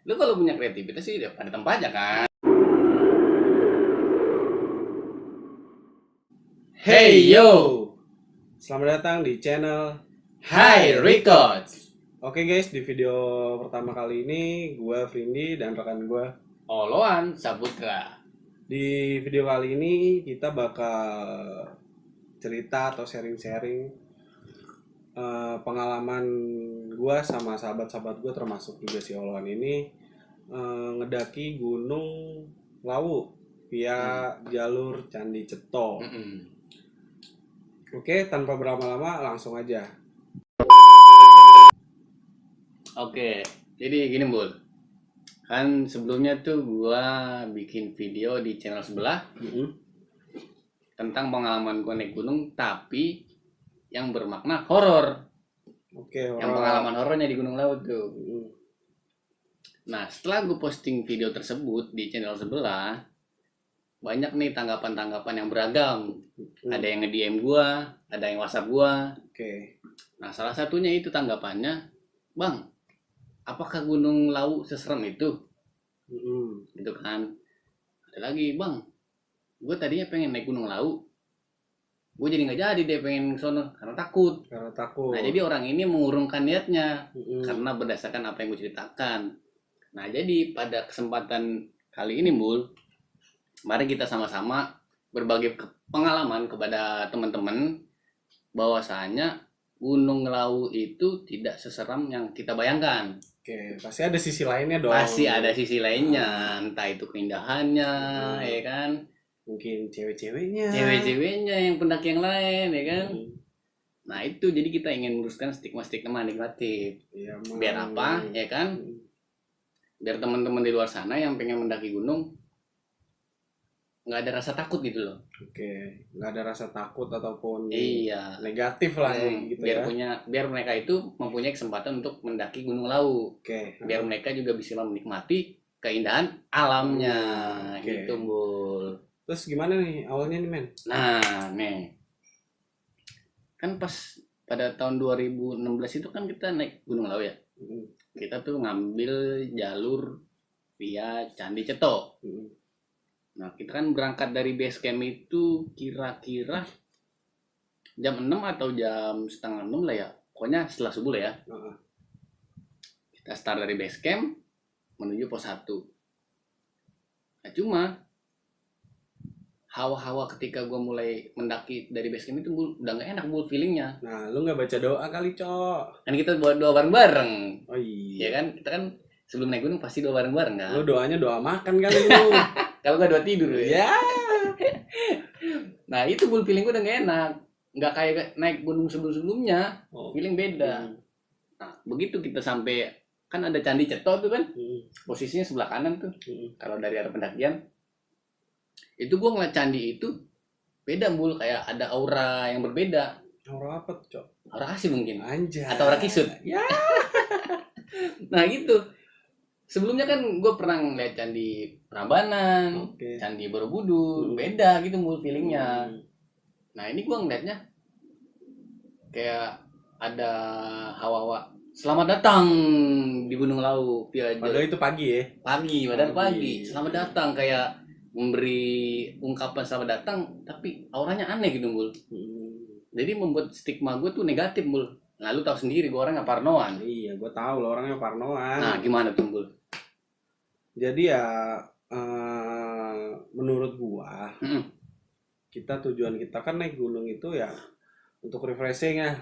Lu kalau punya kreativitas sih udah pada tempatnya kan. Hey yo, selamat datang di channel Hi Records. Oke guys, di video pertama kali ini gue Frindi dan rekan gue. Oloan Saputra. Di video kali ini kita bakal cerita atau sharing-sharing pengalaman gue sama sahabat-sahabat gue, termasuk juga si Oloan ini ngedaki Gunung Lawu via jalur Candi Ceto. Oke, tanpa berlama-lama langsung aja. Oke, jadi gini Bul. Kan sebelumnya tuh gua bikin video di channel sebelah tentang pengalaman gua naik gunung, tapi yang bermakna horor. Oke, Yang pengalaman horornya di Gunung Lawu tuh. Nah, setelah gue posting video tersebut di channel sebelah, banyak nih tanggapan-tanggapan yang beragam. Ada yang nge-DM gua, ada yang WhatsApp gua. Oke. Nah, salah satunya itu tanggapannya, "Bang, apakah Gunung Lawu seserem itu?" Gitu kan. Ada lagi, "Bang, gue tadinya pengen naik Gunung Lawu, gue jadi nggak jadi deh pengen ke sono karena takut." Karena takut. Nah, jadi orang ini mengurungkan niatnya karena berdasarkan apa yang gue ceritakan. Nah, jadi pada kesempatan kali ini, Bul, mari kita sama-sama berbagi pengalaman kepada teman-teman bahwasanya Gunung Lawu itu tidak seseram yang kita bayangkan. Oke, pasti ada sisi lainnya dong. Pasti ada sisi lainnya, entah itu keindahannya, ya kan? Mungkin cewek-ceweknya. Cewek-ceweknya yang pendaki yang lain, ya kan? Nah, itu jadi kita ingin meluruskan stigma-stigma negatif. Ya, Biar apa, ya kan? Biar teman-teman di luar sana yang pengen mendaki gunung nggak ada rasa takut gitu loh. Oke, nggak ada rasa takut ataupun Iya, negatif lah gitu biar ya. biar mereka itu mempunyai kesempatan untuk mendaki Gunung Lawu. Oke. Biar mereka juga bisa menikmati keindahan alamnya, Oke. gitu, Bul. Terus gimana nih awalnya nih, men? Nah, nih. Kan pas pada tahun 2016 itu kan kita naik Gunung Lawu ya. Kita tuh ngambil jalur via Candi Ceto. Nah, kita kan berangkat dari base camp itu kira-kira jam 6 atau jam setengah 6 lah ya. Pokoknya setelah subuh lah ya. Kita start dari base camp menuju pos 1. Nah, cuma hawa-hawa ketika gue mulai mendaki dari base camp itu udah gak enak feelingnya. Nah, lu nggak baca doa kali, Cok? Kan kita buat doa bareng-bareng. Oh iya. Ya kan? Kita kan sebelum naik gunung pasti doa bareng-bareng kan. Lu doanya doa makan kali lu. Kalau gak doa tidur ya. Nah, itu feeling gue udah gak enak. Nggak kayak naik gunung sebelum-sebelumnya. Feeling beda. Nah, begitu kita sampai, kan ada Candi Ceto tuh kan. Posisinya sebelah kanan tuh. Kalau dari arah pendakian. Itu gue ngeliat candi itu beda, Bul. Kayak ada aura yang berbeda. Aura apa tuh, Cok? Aura kasih mungkin. Anjay. Atau aura kisut. Ya. Nah, gitu. Sebelumnya kan gue pernah ngeliat Candi Prambanan, Candi Borobudur, beda gitu mul feelingnya. Nah, ini gue ngeliatnya kayak ada hawa-hawa selamat datang di Gunung Lawu. Padahal itu pagi ya? Padahal pagi. Selamat datang, kayak memberi ungkapan selamat datang, tapi auranya aneh gitu, Mul. Jadi membuat stigma gue tuh negatif, Mul. Nah, lu tahu sendiri gue orangnya parnoan. Iya, gue tahu lo orangnya parnoan. Nah, gimana tuh, Mul? Jadi ya menurut gua kita tujuan kita kan naik gunung itu ya untuk refreshing ya,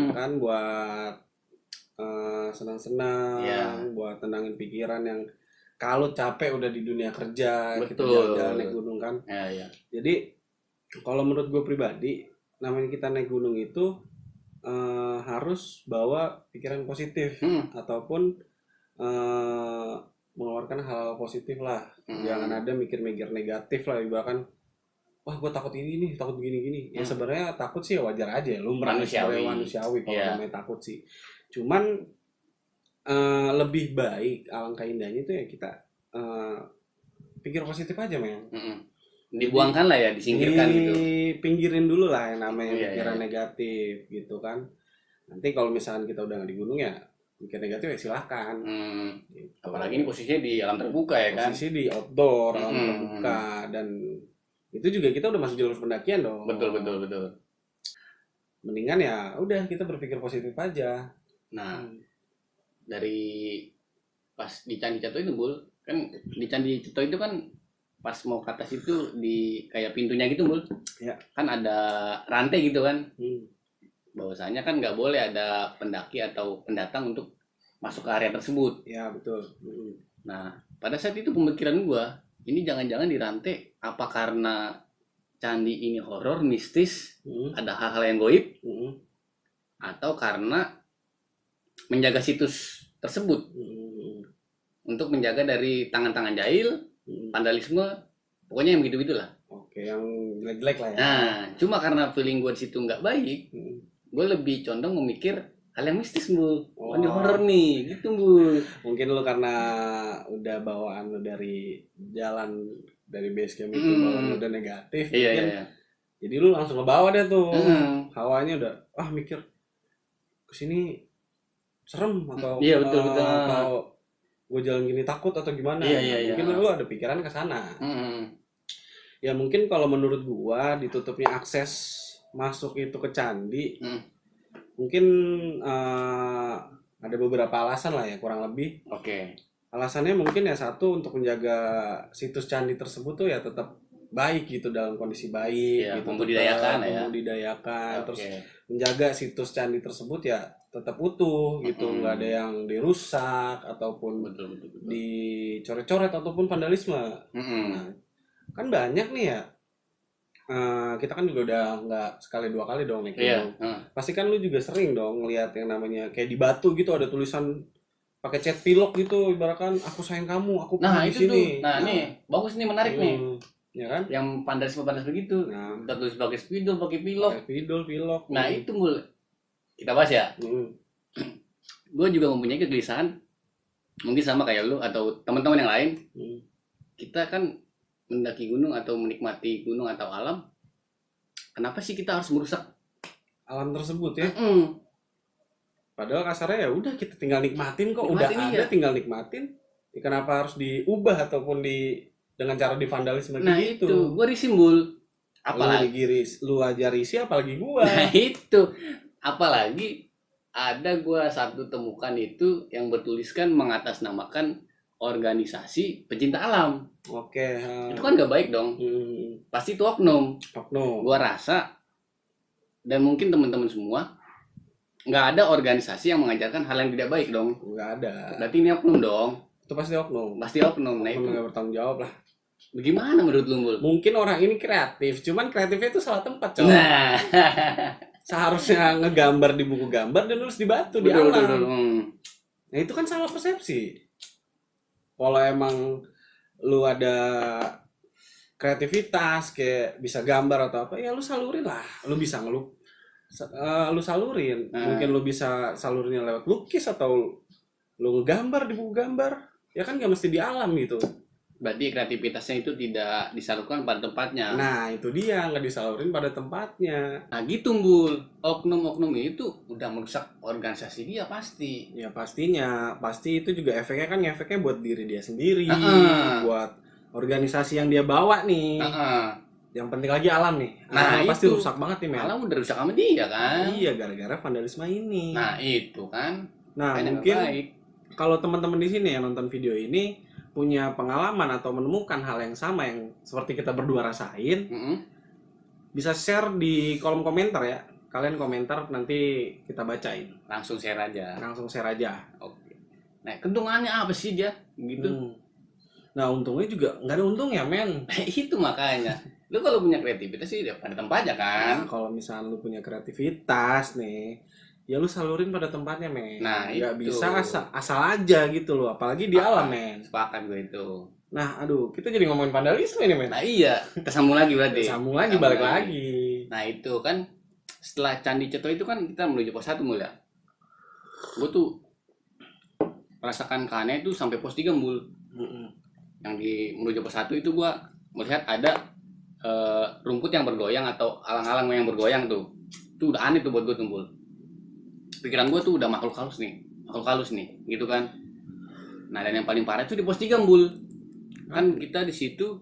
kan buat senang-senang, buat tenangin pikiran yang kalau capek udah di dunia kerja. Betul. Kita jalan-jalan naik gunung kan. Ya. Jadi kalau menurut gua pribadi, namanya kita naik gunung itu harus bawa pikiran positif ataupun mengeluarkan hal positif lah. Jangan ada mikir-mikir negatif lah, bahkan wah gue takut ini nih, takut begini-gini. Ya sebenarnya takut sih wajar aja, lumrah, manusiawi kalau namanya takut sih. Cuman lebih baik, alangkah indahnya itu ya kita pikir positif aja, men. Dibuangkan lah ya, disingkirkan gitu. Pinggirin dulu lah yang namanya pikiran negatif gitu kan. Nanti kalau misalkan kita udah nggak di gunung ya mikir negatif ya silakan. Gitu. Apalagi ini posisinya di alam terbuka ya kan. Posisi di outdoor, alam terbuka, dan itu juga kita udah masuk jalur pendakian dong. Betul. Mendingan ya udah kita berpikir positif aja. Nah, dari pas di Candi Ceto itu Bul, kan di Candi Ceto itu kan pas mau ke atas itu di kayak pintunya gitu Bul. Ya. Kan ada rantai gitu kan. Bahwasanya kan nggak boleh ada pendaki atau pendatang untuk masuk ke area tersebut. Ya betul. Nah pada saat itu pemikiran gua, ini jangan-jangan dirantai apa karena candi ini horor, mistis, ada hal-hal yang goib, atau karena menjaga situs tersebut untuk menjaga dari tangan-tangan jahil, vandalisme, pokoknya yang begitu-begitulah. Oke, yang jelek-jelek lah ya. Nah cuma karena feeling gua di situ nggak baik, gue lebih condong memikir hal yang mistis Bu. Oh, ini horor nih gitu Bu. Mungkin lu karena udah bawaan lu dari jalan dari base camp itu bawaan lu udah negatif, mungkin jadi lu langsung ke bawah deh tuh. Hawanya udah mikir kesini serem atau betul. Atau gue jalan gini takut atau gimana. Mungkin lu ada pikiran ke sana. Ya mungkin kalau menurut gua ditutupnya akses masuk itu ke candi, mungkin ada beberapa alasan lah ya kurang lebih. Oke. Alasannya mungkin ya satu untuk menjaga situs candi tersebut tuh ya tetap baik gitu, dalam kondisi baik, gitu, membudidayakan, terus menjaga situs candi tersebut ya tetap utuh gitu, nggak ada yang dirusak ataupun betul. dicoret-coret ataupun vandalisme. Nah, kan banyak nih ya. Kita kan juga udah nggak sekali dua kali dong naik gunung. Pasti kan lu juga sering dong ngelihat yang namanya kayak di batu gitu ada tulisan pakai cat pilok gitu, ibaratkan aku sayang kamu, aku nah di itu sini. Tuh. Nih bagus nih, menarik nih. Ya kan? Yang vandalisme begitu. Tertulis pakai spidol, pakai pilok. Pilok. Nah itu Mul, kita bahas ya. Gue juga mempunyai kegelisahan, mungkin sama kayak lu atau teman-teman yang lain. Kita kan mendaki gunung atau menikmati gunung atau alam, kenapa sih kita harus merusak alam tersebut ya? Padahal kasarnya ya udah kita tinggal nikmatin kok, udah ada tinggal nikmatin. Ya, kenapa harus diubah ataupun dengan cara divandalisme gitu? Nah itu, gua risimbul. Apalagi lu aja risih, apalagi gua. Nah itu, apalagi ada gua satu temukan itu yang bertuliskan mengatasnamakan organisasi pencinta alam. Oke. Itu kan gak baik dong. Pasti itu oknum. Gua rasa dan mungkin teman-teman semua nggak ada organisasi yang mengajarkan hal yang tidak baik dong. Nggak ada. Berarti ini oknum dong. Itu pasti oknum. Nah itu nggak bertanggung jawab lah. Bagaimana menurut lu Mul? Mungkin orang ini kreatif, cuman kreatifnya itu salah tempat coy. Nah. Seharusnya ngegambar di buku gambar dan nulis di batu, di alam. Nah itu kan salah persepsi. Kalau emang lu ada kreativitas kayak bisa gambar atau apa, ya lu salurin lah. Lu bisa lu salurin. Mungkin lu bisa salurinnya lewat lukis atau lu ngegambar di buku gambar. Ya kan gak mesti di alam gitu. Berarti kreativitasnya itu tidak disalurkan pada tempatnya. Nah itu dia, nggak disalurin pada tempatnya. Nah gitu Mbul, oknum-oknum itu udah merusak organisasi dia pasti. Ya pastinya, pasti itu juga efeknya buat diri dia sendiri, buat organisasi yang dia bawa nih. Yang penting lagi alam nih. Nah pasti rusak banget nih men. Alam udah rusak sama dia kan. Iya, gara-gara vandalisme ini. Nah itu kan. Nah mungkin kalau teman-teman di sini yang nonton video ini punya pengalaman atau menemukan hal yang sama yang seperti kita berdua rasain, bisa share di kolom komentar ya. Kalian komentar, nanti kita bacain. Langsung share aja. Oke. Nah keuntungannya apa sih dia gitu? Nah untungnya juga nggak ada untungnya men. Itu makanya lu kalau punya kreativitas sih pada tempatnya kan. Nah, kalau misalnya lu punya kreativitas nih, ya lu salurin pada tempatnya men. Nah nggak bisa asal aja gitu loh, apalagi di alam men. Sepakat gue itu. Nah aduh, kita jadi ngomongin vandalisme ini men. Nah iya, kita sambung lagi berarti. Balik lagi. Nah itu kan setelah Candi Ceto itu kan kita menuju pos 1 Mul ya. Gue tuh merasakan keanehan itu sampai pos 3 Mul. Yang di menuju pos 1 itu gue melihat ada rumput yang bergoyang atau alang-alang yang bergoyang tuh. Itu udah aneh tuh buat gue tuh Mul. Pikiran gue tuh udah makhluk halus nih. makhluk halus nih, gitu kan. Nah, dan yang paling parah itu di pos 3, Bul. Kan kita di situ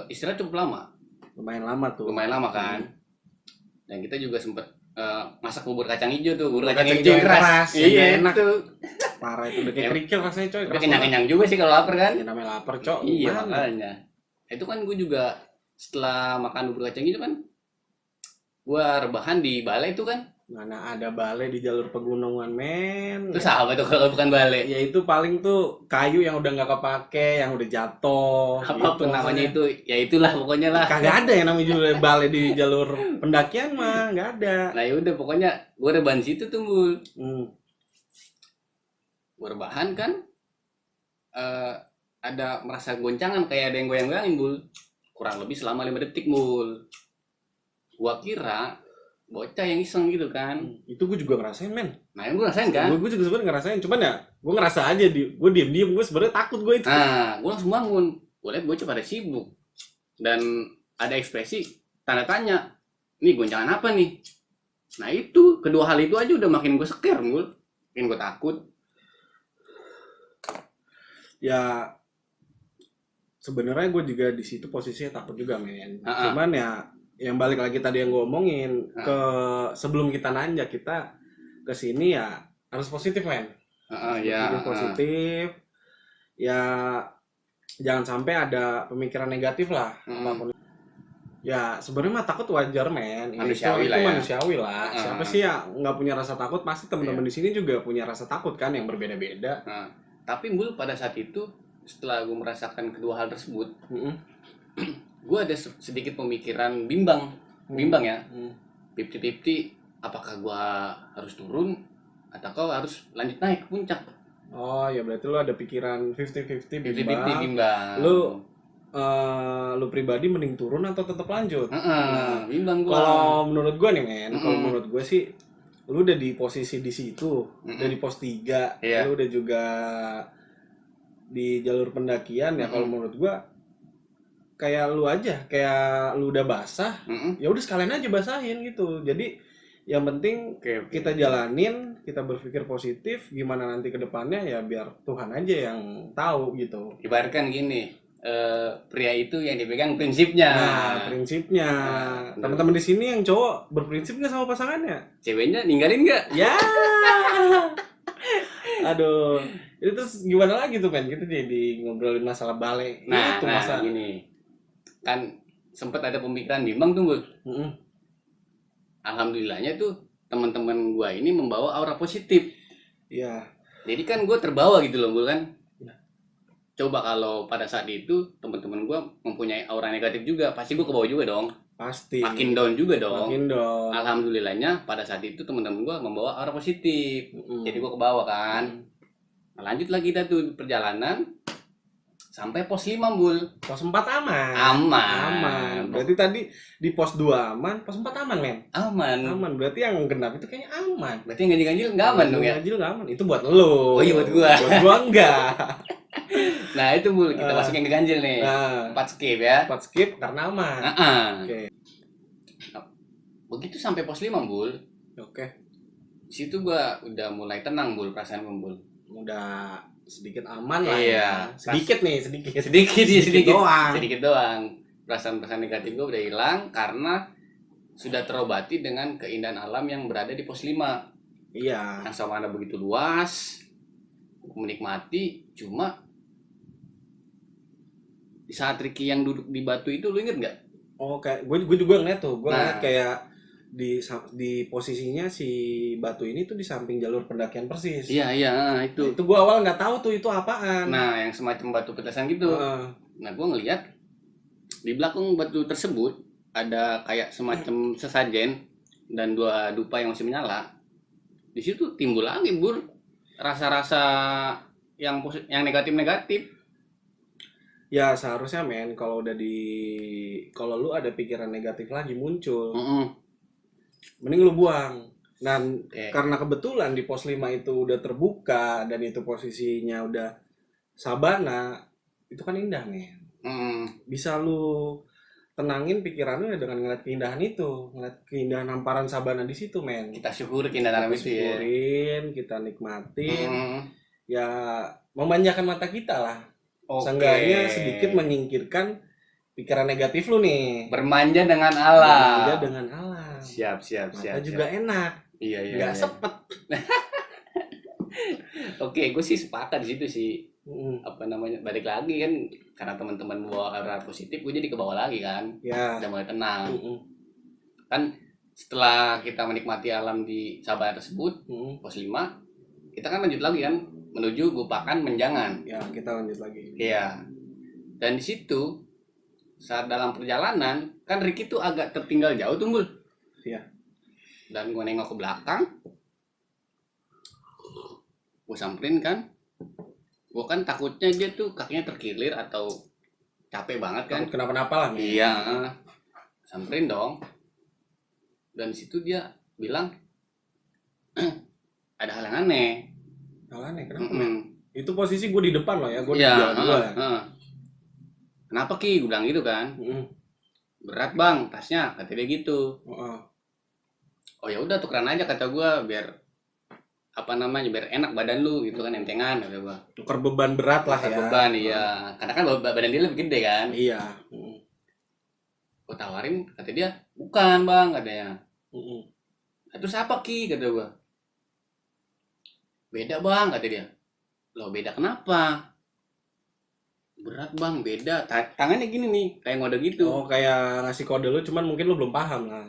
istirahat cukup lama. Lumayan lama tuh. Lumayan lama kan. Dan kita juga sempet masak bubur kacang hijau tuh, bubur kacang Kacang hijau hijau yang keras. iya enak itu. Parah itu udah kayak kerikil rasanya coy. Tapi kenyang-kenyang juga sih kalau lapar kan. Ya, namanya lapar coy. Iya makanya. Itu kan gue juga setelah makan bubur kacang hijau kan, gue rebahan di balai itu kan. Mana ada balai di jalur pegunungan men. Terus apa tuh kalau bukan balai? Ya itu paling tuh kayu yang udah nggak kepake, yang udah jatuh. Apapun gitu, namanya itu, ya itulah pokoknya lah. Kagak ada yang namanya juga balai di jalur pendakian mah, nggak ada. Nah yaudah pokoknya gue rebahan situ tuh Bul. Gue rebahan kan, ada merasa goncangan kayak ada yang goyang-goyangin Bul. Kurang lebih selama 5 detik Bul. Gua kira bocah yang iseng gitu kan. Itu gue juga ngerasain men. Nah yang gue ngerasain kan. Gue juga sebenarnya ngerasain, cuman ya gue ngerasa aja gue diem gue sebenarnya takut gue itu. Nah gue langsung bangun, gue liat bocah pada sibuk dan ada ekspresi tanda tanya, nih goncangan apa nih. Nah itu kedua hal itu aja udah makin gue scare Bul, makin gue takut. Ya sebenarnya gue juga di situ posisinya takut juga men. Cuman ya yang balik lagi tadi yang gue omongin ke sebelum kita nanjak, kita ke sini ya harus positif men. Positif. Ya jangan sampai ada pemikiran negatif lah. Apapun. Ya sebenarnya mah takut wajar men. Manusiawi itu manusiawi lah. Siapa sih ya nggak punya rasa takut? Pasti teman-teman di sini juga punya rasa takut kan yang berbeda-beda. Tapi Bul pada saat itu setelah gue merasakan kedua hal tersebut, gue ada sedikit pemikiran bimbang ya, 50-50, apakah gue harus turun atau kau harus lanjut naik ke puncak. Oh ya berarti lu ada pikiran 50-50 bimbang. Lu pribadi mending turun atau tetap lanjut? Bimbang gue. Kalau menurut gue nih men, kalau menurut gue sih lu udah di posisi di situ, udah di pos 3, lu udah juga di jalur pendakian ya. Kalau menurut gue kayak lu udah basah, ya udah sekalian aja basahin gitu. Jadi yang penting kita jalanin, kita berpikir positif, gimana nanti ke depannya ya biar Tuhan aja yang tahu gitu. Ibaratkan gini, pria itu yang dipegang prinsipnya. Nah, prinsipnya. Teman-teman di sini yang cowok berprinsip nggak sama pasangannya? Ceweknya ninggalin nggak? Ya. Aduh, itu terus gimana lagi tuh men? Kita jadi ngobrolin masalah balai. Nah, gini. Kan sempat ada pemikiran bimbang tuh Bul. Alhamdulillahnya tuh teman-teman gua ini membawa aura positif. Iya. Jadi kan gua terbawa gitu loh Bul kan. Ya. Coba kalau pada saat itu teman-teman gua mempunyai aura negatif juga, pasti gua kebawa juga dong. Pasti. Makin down juga dong. Makin down. Alhamdulillahnya pada saat itu teman-teman gua membawa aura positif. Jadi gua kebawa kan. Nah, lanjut lagi kita tuh perjalanan sampai pos 5 Bul. Pos 4 aman. Aman. Berarti tadi di pos 2 aman, pos 4 aman men. Aman. Berarti yang genap itu kayaknya aman. Berarti yang ganjil-ganjil enggak aman dong ya? Ganjil enggak aman. Itu buat lo. Oh iya buat gua. Buat gua enggak. Nah itu Bul, kita masukin ke ganjil nih. 4 skip ya. 4 skip karena aman. Oke. Nah, begitu sampai pos 5 Bul. Oke. Situ gua udah mulai tenang Bul, perasaan Bul. Udah sedikit aman lah. Iya. Sedikit doang. Perasaan negatif gua udah hilang karena sudah terobati dengan keindahan alam yang berada di pos 5. Iya. Yang savana begitu luas, menikmati. Cuma di saat Ricky yang duduk di batu itu, lu inget nggak? Oh, kayak gue juga ngeliat tuh, ngeliat kayak di posisinya si batu ini tuh di samping jalur pendakian persis. Iya itu. Nah, itu gue awal nggak tahu tuh itu apaan. Nah, yang semacam batu petasan gitu. Nah, gue ngeliat di belakang batu tersebut ada kayak semacam sesajen dan 2 dupa yang masih menyala. Di situ timbul lagi Bur rasa-rasa yang negatif-negatif. Ya seharusnya men kalau lu ada pikiran negatif lagi muncul, mending lu buang. Dan karena kebetulan di pos 5 itu udah terbuka dan itu posisinya udah sabana, itu kan indah men. Bisa lu tenangin pikirannya dengan ngeliat keindahan itu, ngeliat keindahan hamparan sabana di situ, men. Kita syukuri keindahan alam itu ya. Syukurin, kita nikmatin, Hmm, ya memanjakan mata kita lah. oke. Seenggaknya sedikit menyingkirkan pikiran negatif lu nih. Bermanja dengan alam. Bermanja dengan alam. Siap. Mata juga enak, Iya. nggak sepet. Oke, gue sih sepakat di situ sih. Mm, Apa namanya? Balik lagi kan karena teman-teman bawa aura positif, gue jadi ke bawah lagi kan. ya. Udah mulai tenang. Mm-mm. Kan setelah kita menikmati alam di Sabah tersebut, Mm-mm. pos 5, kita kan lanjut lagi kan menuju Bupakan Menjangan. Ya, kita lanjut lagi. Iya. Dan di situ saat dalam perjalanan kan Ricky tuh agak tertinggal jauh tuh, Bul. Iya. Dan gue nengok ke belakang, gue samperin kan. Gue kan takutnya dia tuh kakinya terkilir atau capek banget kan. Takut kenapa-napa lah. men. Iya, samperin dong. Dan di situ dia bilang ada hal yang aneh. Hal aneh, kenapa? Mm-mm. Itu posisi gue di depan loh ya, gue di Iya, dua. Kenapa Ki? Gue bilang gitu kan. Mm-mm. Berat bang, tasnya, kata dia gitu. Oh, Oh ya udah tukeran aja kata gue biar apa namanya biar enak badan lu gitu kan entengan kata gue. tukar beban berat lah Tukar ya. beban iya. Karena kan badan dia lebih gede kan. Iya. Mm-mm. Gue tawarin kata dia bukan bang katanya. Mm-mm. Terus apa Ki kata gue. Beda bang kata dia. Loh beda kenapa? Berat bang beda. Tangannya gini nih kayak ngode gitu. Oh, kayak ngasih kode lu, cuman mungkin lu belum paham lah.